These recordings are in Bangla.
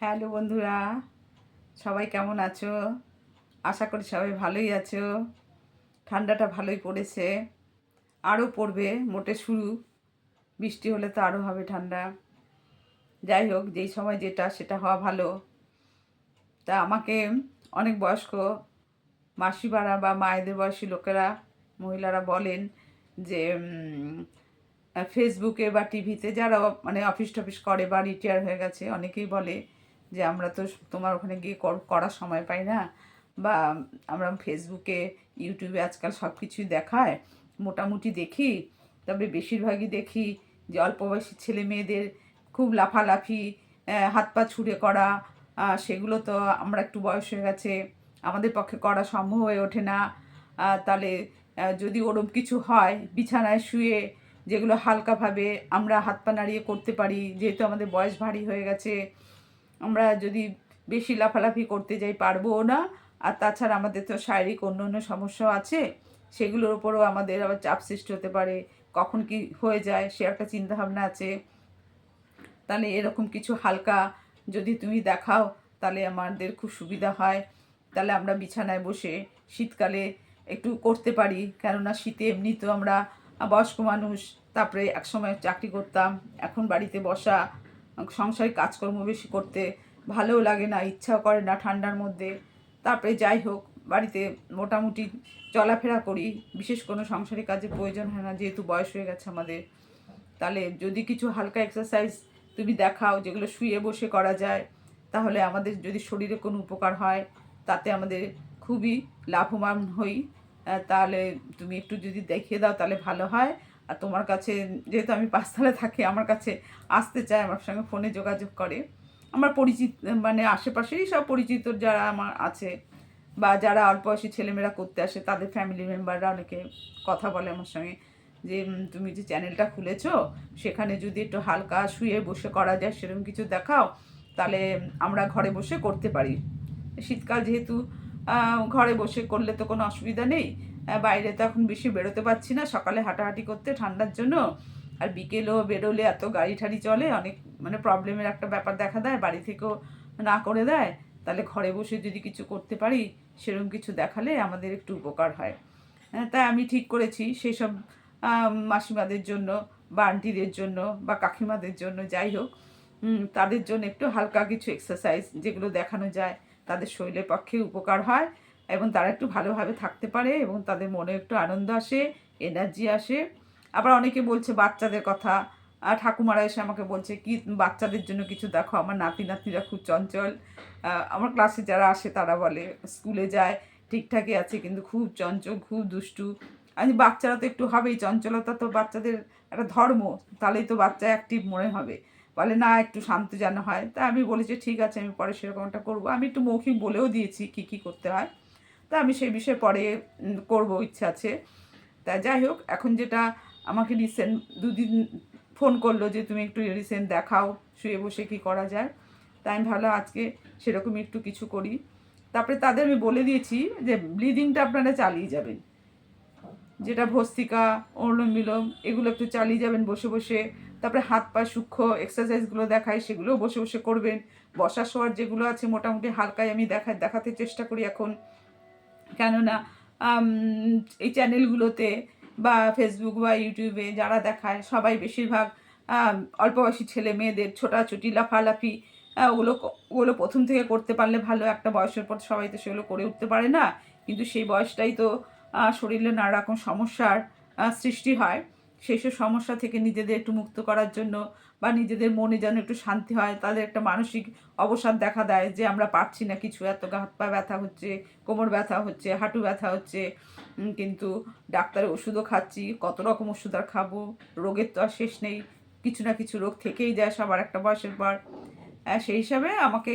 হ্যালো বন্ধুরা, সবাই কেমন আছো? আশা করি সবাই ভালোই আছো। ঠান্ডাটা ভালোই পড়েছে, আরও পড়বে, মোটে শুরু। বৃষ্টি হলে তো আরও হবে ঠান্ডা। যাই হোক, যেই সময় যেটা সেটা হওয়া ভালো। তা আমাকে অনেক বয়স্ক মাসিমারা বা মায়েদের বয়সী লোকেরা, মহিলারা বলেন যে ফেসবুকে বা টিভিতে যারা মানে অফিস টফিস করে বা রিটায়ার হয়ে গেছে, অনেকেই বলে যে আমরা তো তোমার ওখানে গিয়ে করার সময় পাই না, বা আমরা ফেসবুকে ইউটিউবে আজকাল সব কিছুই দেখায়, মোটামুটি দেখি। তবে বেশিরভাগই দেখি যে অল্প বয়সী ছেলে মেয়েদের খুব লাফালাফি, হাত পা ছুঁড়ে করা, সেগুলো তো আমরা একটু বয়স হয়ে গেছে, আমাদের পক্ষে করা সম্ভব হয়ে ওঠে না। তাহলে যদি ওরম কিছু হয় বিছানায় শুয়ে, যেগুলো হালকাভাবে আমরা হাত পা নাড়িয়ে করতে পারি, যেহেতু আমাদের বয়স ভারী হয়ে গেছে, আমরা যদি বেশি লাফালাফি করতে যাই পারবোও না। আর তাছাড়া আমাদের তো শারীরিক অন্য অন্য সমস্যাও আছে, সেগুলোর উপরও আমাদের আবার চাপ সৃষ্টি হতে পারে, কখন কি হয়ে যায় সে একটা চিন্তাভাবনা আছে। তাহলে এরকম কিছু হালকা যদি তুমি দেখাও তাহলে আমাদের খুব সুবিধা হয়। তাহলে আমরা বিছানায় বসে শীতকালে একটু করতে পারি, কেননা শীতে এমনি তো আমরা বয়স্ক মানুষ, তারপরে একসময় চাকরি করতাম, এখন বাড়িতে বসা, সংসারে কাজকর্ম বেশি করতে ভালোও লাগে না, ইচ্ছাও করে না ঠান্ডার মধ্যে। তারপরে যাই হোক, বাড়িতে মোটামুটি চলাফেরা করি, বিশেষ কোনো সংসারিক কাজে প্রয়োজন হয় না যেহেতু বয়স হয়ে গেছে আমাদের। তাহলে যদি কিছু হালকা এক্সারসাইজ তুমি দেখাও যেগুলো শুয়ে বসে করা যায়, তাহলে আমাদের যদি শরীরে কোনো উপকার হয়, তাতে আমাদের খুবই লাভবান হই। তাহলে তুমি একটু যদি দেখিয়ে দাও তাহলে ভালো হয়। আর তোমার কাছে, যেহেতু আমি পাঁচতলায় থাকি, আমার কাছে আসতে চায়, আমার সঙ্গে ফোনে যোগাযোগ করে, আমার পরিচিত মানে আশেপাশেই সব পরিচিত যারা আমার আছে, বা যারা অল্প বয়সী ছেলেমেয়েরা করতে আসে তাদের ফ্যামিলি মেম্বাররা অনেকে কথা বলে আমার সঙ্গে যে তুমি যে চ্যানেলটা খুলেছো সেখানে যদি একটু হালকা শুয়ে বসে করা যায় সেরকম কিছু দেখাও, তাহলে আমরা ঘরে বসে করতে পারি। শীতকাল যেহেতু ঘরে বসে করলে তো কোনো অসুবিধা নেই। বাইরে তো এখন বেশি বেরোতে পারছি না সকালে হাঁটাহাঁটি করতে ঠান্ডার জন্য, আর বিকেলেও বেরোলে এত গাড়ি ঠাড়ি চলে, অনেক মানে প্রবলেমের একটা ব্যাপার দেখা দেয়, বাড়ি থেকেও না করে দেয়। তাহলে ঘরে বসে যদি কিছু করতে পারি, সেরকম কিছু দেখালে আমাদের একটু উপকার হয়। তাই আমি ঠিক করেছি সেসব মাসিমাদের জন্য বা আন্টিদের জন্য বা কাকিমাদের জন্য, যাই হোক, তাদের জন্য একটু হালকা কিছু এক্সারসাইজ যেগুলো দেখানো যায়, তাদের শরীরের পক্ষে উপকার হয় এবং তারা একটু ভালোভাবে থাকতে পারে এবং তাদের মনে একটু আনন্দ আসে, এনার্জি আসে। আবার অনেকে বলছে বাচ্চাদের কথা, ঠাকুমারা এসে আমাকে বলছে কি বাচ্চাদের জন্য কিছু দেখো, আমার নাতি নাতনিরা খুব চঞ্চল। আমার ক্লাসে যারা আসে তারা বলে স্কুলে যায় ঠিকঠাকই আছে কিন্তু খুব চঞ্চল, খুব দুষ্টু। আমি বাচ্চারা তো একটু হবেই, চঞ্চলতা তো বাচ্চাদের একটা ধর্ম, তাহলেই তো বাচ্চা অ্যাক্টিভ মনে হবে। বলে না একটু শান্ত যেন হয়, তা আমি বলেছি ঠিক আছে আমি পরে সেরকমটা করবো। আমি একটু মৌখিক বলেও দিয়েছি কী কী করতে হয়, তা আমি সেই বিষয়ে পরে করবো, ইচ্ছা আছে। তা যাই হোক, এখন যেটা আমাকে রিসেন্ট দুদিন ফোন করলো যে তুমি একটু রিসেন্ট দেখাও শুয়ে বসে কী করা যায়, তাই আমি ভাবলাম আজকে সেরকমই একটু কিছু করি। তারপরে তাদের আমি বলে দিয়েছি যে ব্লিডিংটা আপনারা চালিয়ে যাবেন, যেটা ভস্ত্রিকা, অনুলোম বিলোম, এগুলো একটু চালিয়ে যাবেন বসে বসে। তারপরে হাত পা সূক্ষ্ম এক্সারসাইজগুলো দেখায় সেগুলোও বসে বসে করবেন। বসা শোয়ার যেগুলো আছে মোটামুটি হালকায় আমি দেখাতে চেষ্টা করি এখন, কেননা আম, এই চ্যানেলগুলোতে বা ফেসবুক বা ইউটিউবে যারা দেখায় সবাই বেশিরভাগ অল্প বয়সী ছেলে মেয়েদের ছোটাছুটি লাফালাফি, ওগুলো প্রথম থেকে করতে পারলে ভালো, একটা বয়সের পর সবাই তো সেগুলো করে উঠতে পারে না, কিন্তু সেই বয়সটাই তো শরীরে নানা রকম সমস্যার সৃষ্টি হয়। সেই সব সমস্যা থেকে নিজেদের একটু মুক্ত করার জন্য বা নিজেদের মনে যেন একটু শান্তি হয়, তাদের একটা মানসিক অবসাদ দেখা দেয় যে আমরা পারছি না কিছু, এত হাত পা ব্যথা হচ্ছে, কোমর ব্যথা হচ্ছে, হাঁটু ব্যথা হচ্ছে, কিন্তু ডাক্তারের ওষুধও খাচ্ছি, কত রকম ওষুধ আর খাবো, রোগের তো আর শেষ নেই, কিছু না কিছু রোগ থেকেই যায় সবার একটা বয়সের পর। সেই হিসাবে আমাকে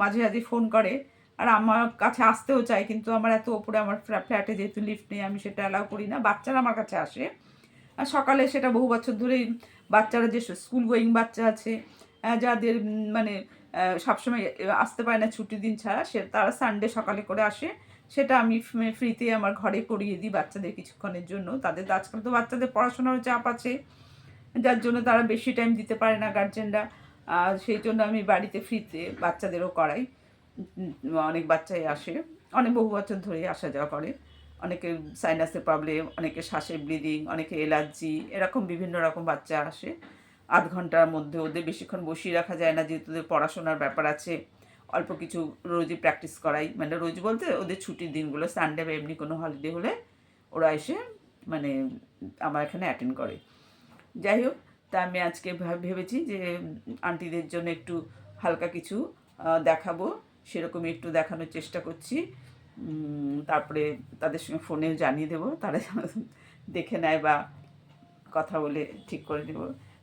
মাঝে মাঝে ফোন করে, আর আমার কাছে আসতেও চায়, কিন্তু আমার এত ওপরে আমার ফ্ল্যাটে যেহেতু লিফট নেই আমি সেটা অ্যালাউ করি না। বাচ্চারা আমার কাছে আসে আর সকালে, সেটা বহু বছর ধরেই বাচ্চারা যে স্কুল গোয়িং বাচ্চা আছে, যাদের মানে সবসময় আসতে পারে না ছুটির দিন ছাড়া, তারা সানডে সকালে করে আসে, সেটা আমি ফ্রিতে আমার ঘরে করিয়ে দিই বাচ্চাদের কিছুক্ষণের জন্য। তাদের তো আজকাল তো বাচ্চাদের পড়াশোনারও চাপ আছে, যার জন্য তারা বেশি টাইম দিতে পারে না গার্জেনরা। আর সেই জন্য আমি বাড়িতে ফ্রিতে বাচ্চাদেরও করাই। অনেক বাচ্চাই আসে, অনেক বহু বছর ধরেই আসা যাওয়া করে। অনেকের সাইনাসের প্রবলেম, অনেকে শ্বাসের ব্লিডিং, অনেকে অ্যালার্জি, এরকম বিভিন্ন রকম বাচ্চা আসে। আধ ঘন্টার মধ্যে ওদের বেশিক্ষণ বসিয়ে রাখা যায় না, যেহেতু ওদের পড়াশোনার ব্যাপার আছে। অল্প কিছু রোজই প্র্যাকটিস করাই, মানে রোজ বলতে ওদের ছুটির দিনগুলো, সানডে বা এমনি কোনো হলিডে হলে ওরা এসে মানে আমার এখানে অ্যাটেন্ড করে। যাই হোক, তা আমি আজকে ভেবেছি যে আন্টিদের জন্য একটু হালকা কিছু দেখাবো, সেরকমই একটু দেখানোর চেষ্টা করছি। তারপরে তাদের সঙ্গে ফোনেও জানিয়ে দেবো, তারা দেখে নেয় বা কথা বলে ঠিক করে নেব।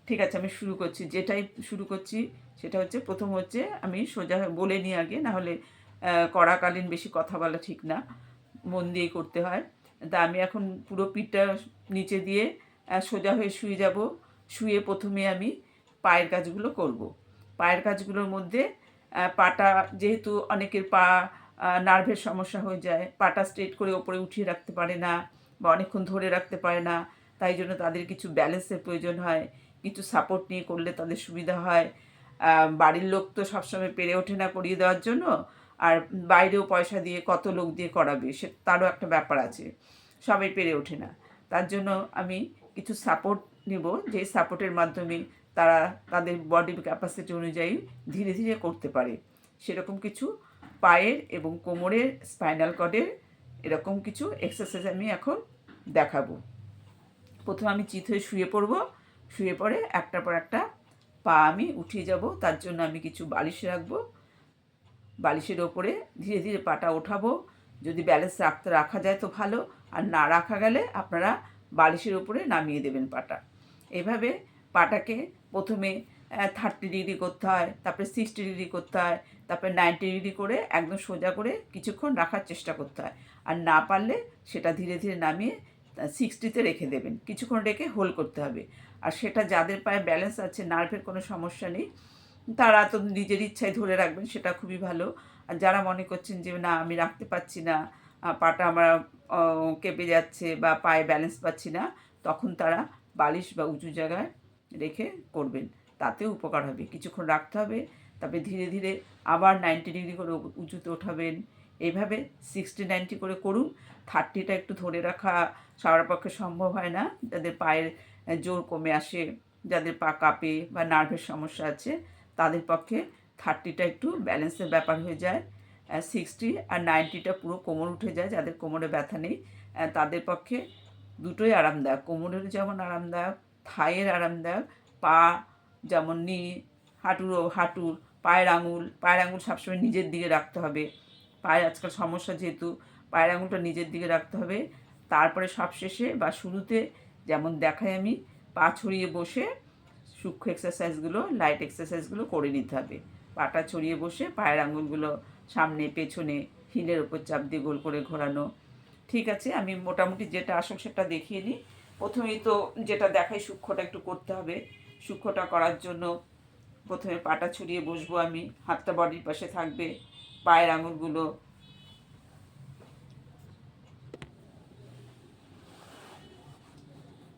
ঠিক আছে, আমি শুরু করছি। যেটাই শুরু করছি সেটা হচ্ছে, প্রথম হচ্ছে আমি সোজা বলে নিই আগে, নাহলে করাকালীন বেশি কথা বলা ঠিক না, মন দিয়েই করতে হয়। তা আমি এখন পুরো পিঠটা নিচে দিয়ে সোজা হয়ে শুয়ে যাব। শুয়ে প্রথমে আমি পায়ের কাজগুলো করব। পায়ের কাজগুলোর মধ্যে পাটা, যেহেতু অনেকের পা নার্ভের সমস্যা হয়ে যায়, পাটা স্ট্রেট করে ওপরে উঠিয়ে রাখতে পারে না বা অনেকক্ষণ ধরে রাখতে পারে না, তাই জন্য তাদের কিছু ব্যালেন্সের প্রয়োজন হয়, কিছু সাপোর্ট নিয়ে করলে তাদের সুবিধা হয়। বাড়ির লোক তো সবসময় পেরে ওঠে না করিয়ে দেওয়ার জন্য, আর বাইরেও পয়সা দিয়ে কত লোক দিয়ে করাবে, সে তারও একটা ব্যাপার আছে, সবাই পেরে ওঠে না। তার জন্য আমি কিছু সাপোর্ট নেব, যে সাপোর্টের মাধ্যমে তারা তাদের বডির ক্যাপাসিটি অনুযায়ী ধীরে ধীরে করতে পারে। সেরকম কিছু পায়ের এবং কোমরের, স্পাইনাল কর্ডের এরকম কিছু এক্সারসাইজ আমি এখন দেখাবো। প্রথমে আমি চিত হয়ে শুয়ে পড়ব, শুয়ে পড়ে একটার পর একটা পা আমি উঠিয়ে যাব। তার জন্য আমি কিছু বালিশ রাখবো, বালিশের ওপরে ধীরে ধীরে পাটা ওঠাবো। যদি ব্যালেন্স রাখা যায় তো ভালো, আর না রাখা গেলে আপনারা বালিশের ওপরে নামিয়ে দেবেন পাটা। এভাবে পাটাকে প্রথমে 30 ডিগ্রি করতে হয়, তারপরে 60 ডিগ্রি করতে হয়, তারপরে 90 ডিগ্রি করে একদম সোজা করে কিছুক্ষণ রাখার চেষ্টা করতে হয়। আর না পারলে সেটা ধীরে ধীরে নামিয়ে 60তে রেখে দেবেন, কিছুক্ষণ রেখে হোল্ড করতে হবে। আর সেটা যাদের পায়ে ব্যালেন্স আছে, নার্ভের কোনো সমস্যা নেই, তারা তো নিজের ইচ্ছায় ধরে রাখবেন, সেটা খুবই ভালো। আর যারা মনে করছেন যে না আমি রাখতে পারছি না, পাটা আমার কেঁপে যাচ্ছে বা পায়ে ব্যালেন্স পাচ্ছি না, তখন তারা বালিশ বা উঁচু জায়গায় রেখে করবেন, তাতেও উপকার হবে। কিছুক্ষণ রাখতে হবে, তারপরে ধীরে ধীরে আবার 90 ডিগ্রি করে উঁচুতে ওঠাবেন। এইভাবে 60-90 করে করুন। 30টা একটু ধরে রাখা সবার পক্ষে সম্ভব হয় না, যাদের পায়ের জোর কমে আসে, যাদের পা কাঁপে বা নার্ভের সমস্যা আছে, তাদের পক্ষে 30টা একটু ব্যালেন্সের ব্যাপার হয়ে যায়। 60 আর 90টা পুরো কোমর উঠে যায়, যাদের কোমরে ব্যথা নেই তাদের পক্ষে দুটোই আরামদায়ক। কোমরের যেমন আরামদায়ক, থাইয়ের আরামদায়ক, পা যেমন হাঁটুর পায়ের আঙুল সবসময় নিজের দিকে রাখতে হবে। পায়ের আজকাল সমস্যা, যেহেতু পায়ের আঙুলটা নিজের দিকে রাখতে হবে। তারপরে সবশেষে বা শুরুতে যেমন দেখাই আমি, পা ছড়িয়ে বসে সূক্ষ্ম এক্সারসাইজগুলো, লাইট এক্সারসাইজগুলো করে নিতে হবে। পাটা ছড়িয়ে বসে পায়ের আঙুলগুলো সামনে পেছনে হিলের ওপর চাপ দিয়ে গোল করে ঘোরানো। ঠিক আছে, আমি মোটামুটি যেটা আসল সেটা দেখিয়ে নিই। প্রথমেই তো যেটা দেখাই, সূক্ষ্মটা একটু করতে হবে। সূক্ষ্মটা করার জন্য প্রথমে পাটা ছড়িয়ে বসবো আমি, হাতটা বডির পাশে থাকবে, পায়ের আঙুলগুলো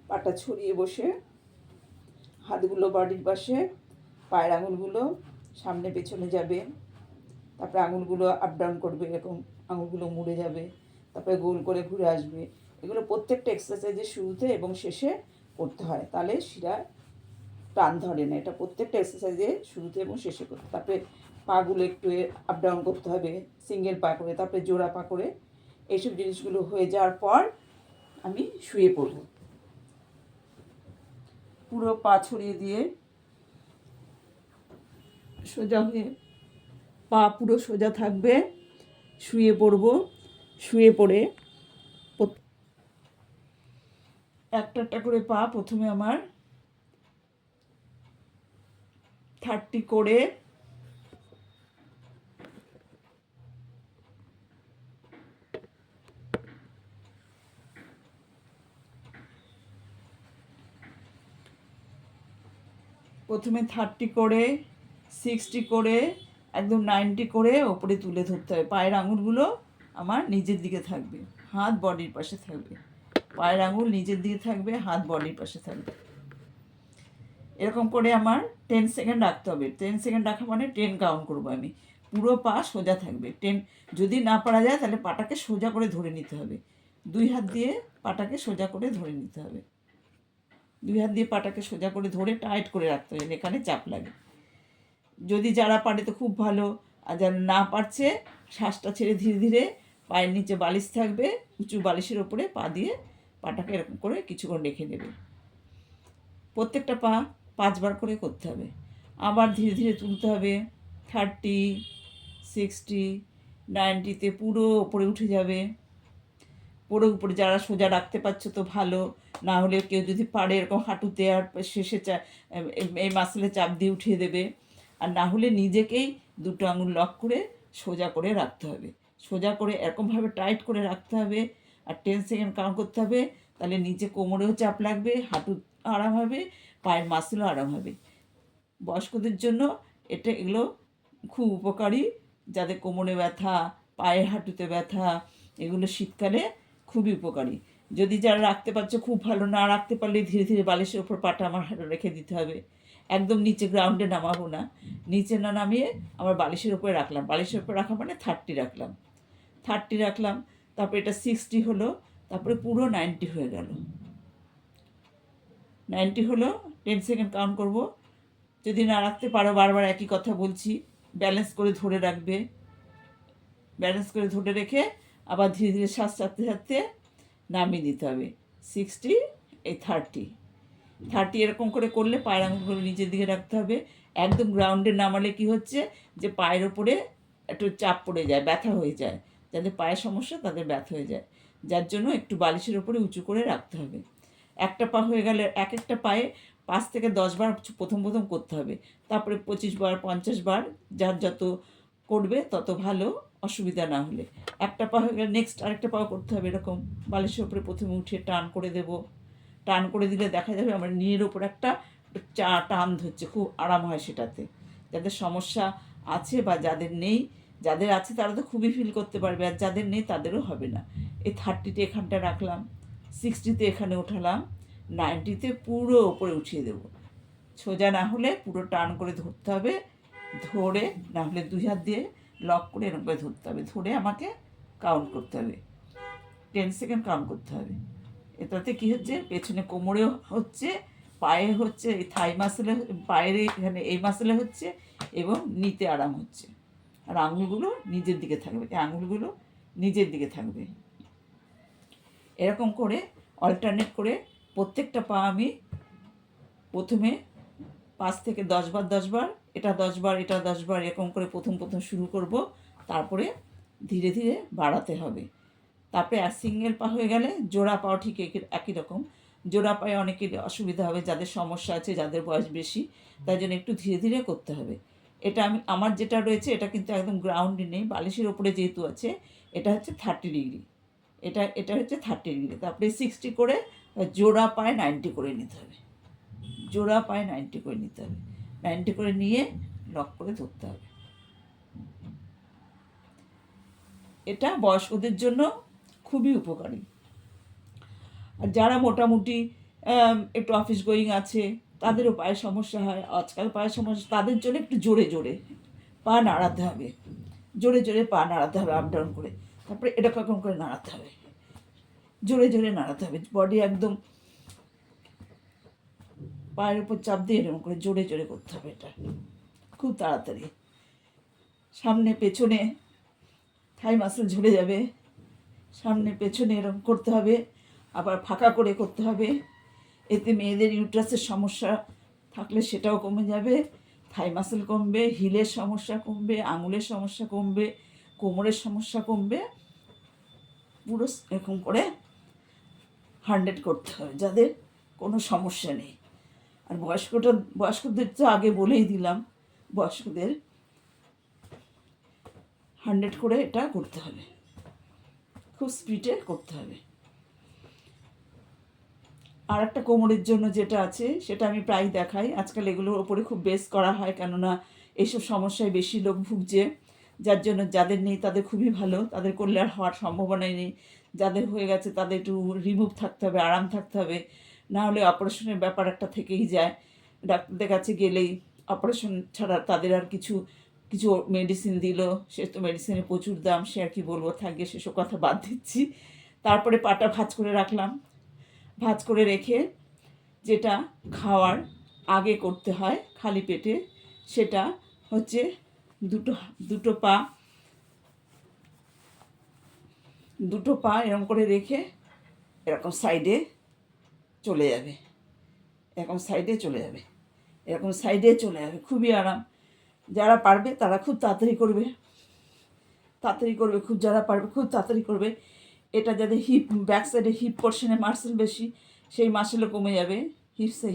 পাটা ছড়িয়ে বসে, হাতগুলো বডির পাশে, পায়ের আঙুলগুলো সামনে পেছনে যাবে, তারপরে আঙুলগুলো আপ ডাউন করবে, এরকম আঙুলগুলো মুড়ে যাবে, তারপরে গোল করে ঘুরে আসবে। এগুলো প্রত্যেকটা এক্সারসাইজের শুরুতে এবং শেষে করতে হয়, তাহলে শিরায় টান ধরে না। এটা প্রত্যেকটা এক্সারসাইজে শুরুতে এবং শেষে করতে। তারপরে পাগুলো একটু আপ ডাউন করতে হবে, সিঙ্গেল পা করে, তারপরে জোড়া পা করে। এইসব জিনিসগুলো হয়ে যাওয়ার পর আমি শুয়ে পড়ব। পুরো পা ছড়িয়ে দিয়ে সোজা হয়ে, পা পুরো সোজা থাকবে, শুয়ে পড়ব। শুয়ে পড়ে একটা একটা করে পা প্রথমে আমার 30 করে প্রথমে 30 করে, 60 করে, একদম 90 করে ওপরে তুলে ধরতে হবে। পায়ের আঙুলগুলো আমার নিজের দিকে থাকবে, হাত বডির পাশে থাকবে। পায়ের আঙুল নিজের দিকে থাকবে, হাত বডির পাশে থাকবে। এরকম করে আমার 10 সেকেন্ড রাখতে হবে। 10 সেকেন্ড রাখা মানে 10 কাউন্ট করবো আমি। পুরো পা সোজা থাকবে। যদি না পারা যায় তাহলে পাটাকে সোজা করে ধরে নিতে হবে। 2 হাত দিয়ে পাটাকে সোজা করে ধরে নিতে হবে। 2 হাত দিয়ে পাটাকে সোজা করে ধরে টাইট করে রাখতে হবে, এখানে চাপ লাগে। যদি যারা পারে তো খুব ভালো, আর যারা না পারছে শ্বাসটা ছেড়ে ধীরে ধীরে পায়ের নিচে বালিশ থাকবে, উঁচু বালিশের ওপরে পা দিয়ে পাটাকে এরকম করে কিছুক্ষণ রেখে নেবে। প্রত্যেকটা পা 5বার করে করতে হবে। আবার ধীরে ধীরে তুলতে হবে। 30, 60, 90-তে পুরো ওপরে উঠে যাবে। পুরো উপরে যারা সোজা রাখতে পারছো তো ভালো, না হলে কেউ যদি পারে এরকম হাঁটুতে আর শেষে এই মাসেলে চাপ দিয়ে উঠিয়ে দেবে। আর না হলে নিজেকেই 2টো আঙুল লক করে সোজা করে রাখতে হবে। সোজা করে এরকমভাবে টাইট করে রাখতে হবে। আর 10 সেকেন্ড কাউন্ট করতে হবে। তাহলে নিচে কোমরেও চাপ লাগবে, হাঁটু আরাম হবে, পায়ের মাসেলও আরাম হবে। বয়স্কদের জন্য এগুলো খুব উপকারী। যাদের কোমরে ব্যথা, পায়ে হাঁটুতে ব্যথা, এগুলো শীতকালে খুবই উপকারী। যদি যারা রাখতে পারছো খুব ভালো, না রাখতে পারলে ধীরে ধীরে বালিশের ওপর পাটা আমার রেখে দিতে হবে। একদম নিচে গ্রাউন্ডে নামাবো না, নিচে না নামিয়ে আমার বালিশের ওপরে রাখলাম। বালিশের ওপরে রাখা মানে 30 রাখলাম। 30 রাখলাম, তারপরে এটা 60 হলো, তারপরে পুরো 90 হয়ে গেল। 90 হলো, 10 সেকেন্ড কাউন্ট করব। যদি না রাখতে পারো, বারবার একই কথা বলছি, ব্যালেন্স করে ধরে রাখবে। ব্যালেন্স করে ধরে রেখে আবার ধীরে ধীরে শ্বাস ছাড়তে ছাড়তে নামিয়ে দিতে হবে। 60, এই 30 এরকম করে করলে পায়ের আঙুলগুলো নিচের দিকে রাখতে হবে। একদম গ্রাউন্ডে নামালে কি হচ্ছে যে পায়ের ওপরে একটু চাপ পড়ে যায়, ব্যথা হয়ে যায়। যাদের পায়ের সমস্যা তাদের ব্যথা হয়ে যায়, যার জন্য একটু বালিশের ওপরে উঁচু করে রাখতে হবে। একটা পা হয়ে গেলে এক একটা পায়ে 5 থেকে 10 বার প্রথম প্রথম করতে হবে। তারপরে 25 বার, 50 বার, যার যত করবে তত ভালো, অসুবিধা না হলে। একটা পা হয়ে গেলে নেক্সট আরেকটা পাও করতে হবে। এরকম বালিশের ওপরে প্রথমে উঠিয়ে টান করে দেব। টান করে দিলে দেখা যাবে আমার নীড়ের ওপর একটা টান ধরছে, খুব আরাম হয় সেটাতে। যাদের সমস্যা আছে বা যাদের নেই, যাদের আছে তারা তো খুবই ফিল করতে পারবে, আর যাদের নেই তাদেরও হবে না। এই 30-তে এখানটা রাখলাম, 60-তে এখানে উঠালাম, 90-তে পুরো ওপরে উঠিয়ে দেবো। সোজা না হলে পুরো টান করে ধরতে হবে। ধরে না হলে 2 হাত দিয়ে লক করে এরকম করে ধরতে হবে। ধরে আমাকে কাউন্ট করতে হবে, 10 সেকেন্ড কাউন্ট করতে হবে। এটাতে কী হচ্ছে, পেছনে কোমরেও হচ্ছে, পায়ে হচ্ছে, এই থাই মাসেলে, পায়ের এখানে এই মাসেলে হচ্ছে, এবং নিতে আরাম হচ্ছে। আর আঙুলগুলো নিজের দিকে থাকবে, এই আঙুলগুলো নিজের দিকে থাকবে। এরকম করে অল্টারনেট করে প্রত্যেকটা পা আমি প্রথমে 5 থেকে 10 বার, 10 বার, এটা 10 বার, এটা 10 বার, এরকম করে প্রথম প্রথম শুরু করব। তারপরে ধীরে ধীরে বাড়াতে হবে। তারপরে আর সিঙ্গেল পা হয়ে গেলে জোড়া পাও ঠিক একই রকম। জোড়া পায়ে অনেকের অসুবিধা হবে, যাদের সমস্যা আছে, যাদের বয়স বেশি, তাই জন্য একটু ধীরে ধীরে করতে হবে। এটা আমার যেটা রয়েছে এটা কিন্তু একদম গ্রাউন্ডে নেই, বালিশের ওপরে যেহেতু আছে, এটা হচ্ছে 30 ডিগ্রি। এটা হচ্ছে 30 ডিগ্রি। তারপরে 60 করে জোড়া পায়ে 90 করে নিতে হবে। জোড়া পায়ে 90 করে নিতে হবে। 90 করে নিয়ে লক করে ধরতে হবে। এটা বয়স্কদের জন্য খুবই উপকারী। আর যারা মোটামুটি একটু অফিস গোয়িং আছে, তাদেরও পায়ের সমস্যা হয়, আজকাল পায়ের সমস্যা, তাদের জন্য একটু জোরে জোরে পা নাড়াতে হবে। জোরে জোরে পা নাড়াতে হবে, আপ ডাউন করে। তারপরে এটা কখন করে নাড়াতে হবে, জোরে জোরে নাড়াতে হবে। বডি একদম পায়ের উপর চাপ দিয়ে এরকম করে জোরে জোরে করতে হবে। এটা খুব তাড়াতাড়ি। সামনে পেছনে থাই মাসেল ঝুলে যাবে, সামনে পেছনে এরকম করতে হবে। আবার ফাঁকা করে করতে হবে। এতে মেয়েদের ইউট্রাসের সমস্যা থাকলে সেটাও কমে যাবে, থাই মাসেল কমবে, হিলের সমস্যা কমবে, আঙুলের সমস্যা কমবে, কোমরের সমস্যা কমবে। পুরো এরকম করে 100 করতে হবে যাদের কোনো সমস্যা নেই। আর বয়স্কদের তো আগে বলেই দিলাম, বয়স্কদের 100 করে এটা করতে হবে, খুব স্পিডে করতে হবে। আর একটা কোমরের জন্য যেটা আছে সেটা আমি প্রায় দেখাই। আজকাল এগুলোর ওপরে খুব বেস করা হয়, কেননা এইসব সমস্যায় বেশি লোক ভুগছে, যার জন্য যাদের নেই তাদের খুবই ভালো, তাদের করলে আর হওয়ার সম্ভাবনাই নেই। যাদের হয়ে গেছে তাদের একটু রিমুভ থাকতে হবে, আরাম থাকতে হবে, না হলে অপারেশনের ব্যাপার একটা থেকেই যায়। ডাক্তারদের কাছে গেলেই অপারেশন ছাড়া তাদের আর কিছু কিছু মেডিসিন দিল, সে তো মেডিসিনের প্রচুর দাম, সে আর কি বলবো, থাকে সেসব কথা বাদ দিচ্ছি। তারপরে পাটা ভাঁজ করে রাখলাম, ভাঁজ করে রেখে যেটা খাওয়ার আগে করতে হয় খালি পেটে, সেটা হচ্ছে দুটো দুটো পা দুটো পা এরকম করে রেখে এরকম সাইডে চলে যাবে, এরকম সাইডে চলে যাবে, এরকম সাইডে চলে যাবে, খুবই আরাম। যারা পারবে তারা খুব তাড়াতাড়ি করবে, তাড়াতাড়ি করবে, খুব যারা পারবে খুব তাড়াতাড়ি করবে। এটা যাদের হিপ, ব্যাক সাইডে হিপ পোর্শনে মাসেল বেশি, সেই মাসেলও কমে যাবে।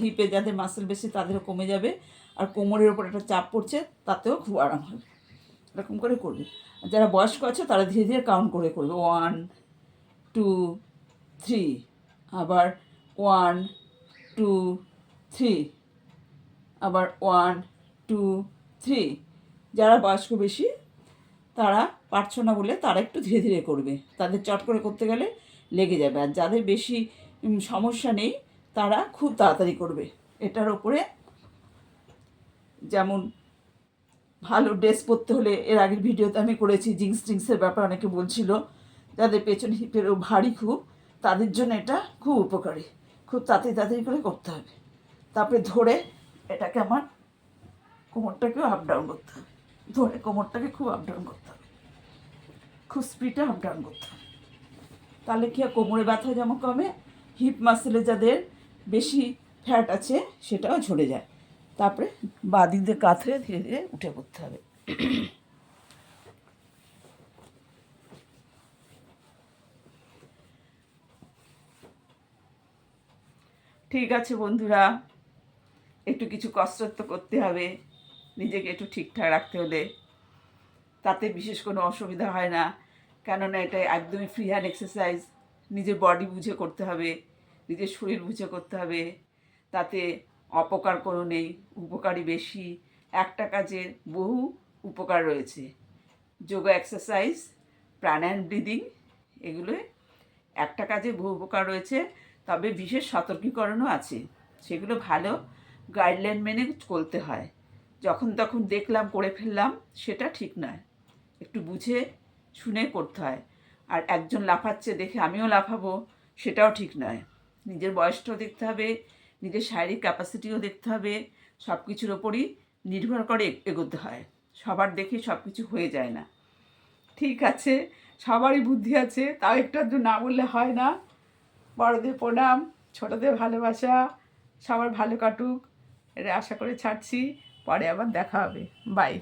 হিপে যাদের মাসেল বেশি তাদেরও কমে যাবে। আর কোমরের ওপর একটা চাপ পড়ছে, তাতেও খুব আরাম হবে। এরকম করে করবে। আর যারা বয়স্ক আছে তারা ধীরে ধীরে কাউন্ট করে করবে, 1 2 3, আবার 1 2 3, আবার 1 2 3। যারা বয়স্ক বেশি তারা পারছো না বলে তারা একটু ধীরে ধীরে করবে, তাদের চট করে করতে গেলে লেগে যাবে। আর যাদের বেশি সমস্যা নেই তারা খুব তাড়াতাড়ি করবে। এটার ওপরে যেমন ভালো ড্রেস পরতে হলে, এর আগের ভিডিওতে আমি করেছি জিন্স টিন্সের ব্যাপার, অনেকে বলছিল যাদের পেছনে হিপেরও ভারী খুব, তাদের জন্য এটা খুব উপকারী। খুব তাড়াতাড়ি তাড়াতাড়ি করে করতে হবে। তারপরে ধরে এটাকে আমার কোমরটাকেও আপ ডাউন করতে হবে, ধরে কোমরটাকে খুব আপ ডাউন করতে হবে, খুব স্পিডে আপ ডাউন করতে হবে। তাহলে কি হয়, কোমরে ব্যথা যেমন কমে, হিপ মাসেলে যাদের বেশি ফ্যাট আছে সেটাও ঝরে যায়। তারপরে বাঁ দিক দিয়ে কাঁথরে ধীরে ধীরে উঠে পড়তে হবে। ঠিক আছে বন্ধুরা, একটু কিছু কসরত তো করতে হবে, নিজেকে একটু ঠিকঠাক রাখতে হলে। তাতে বিশেষ কোনো অসুবিধা হয় না, কেননা এটা একদমই ফ্রি হ্যান্ড এক্সারসাইজ। নিজের বডি বুঝে করতে হবে, নিজের শরীর বুঝে করতে হবে। তাতে অপকার কোনো নেই, উপকারই বেশি। একটা কাজের বহু উপকার রয়েছে। যোগা এক্সারসাইজ, প্রাণায়াম, ব্রিদিং, এগুলোই একটা কাজে বহু উপকার রয়েছে। তবে বিশেষ সতর্কীকরণও আছে, সেগুলো ভালো গাইডলাইন মেনে চলতে হয়। যখন তখন দেখলাম করে ফেললাম সেটা ঠিক নয়, একটু বুঝে শুনে করতে হয়। আর একজন লাফাচ্ছে দেখে আমিও লাফাবো, সেটাও ঠিক নয়। নিজের বয়সটাও দেখতে হবে, নিজের শারীরিক ক্যাপাসিটিও দেখতে হবে। সব কিছুর ওপরই নির্ভর করে এগোতে হয়, সবার দেখে সব কিছু হয়ে যায় না। ঠিক আছে, সবারই বুদ্ধি আছে, তাও একটু আধটু না বললে হয় না। বড়দের প্রণাম, ছোটদের ভালোবাসা, সবার ভালো কাটুক, এটা আশা করে ছাড়ছি। পরে আবার দেখা হবে। বাই।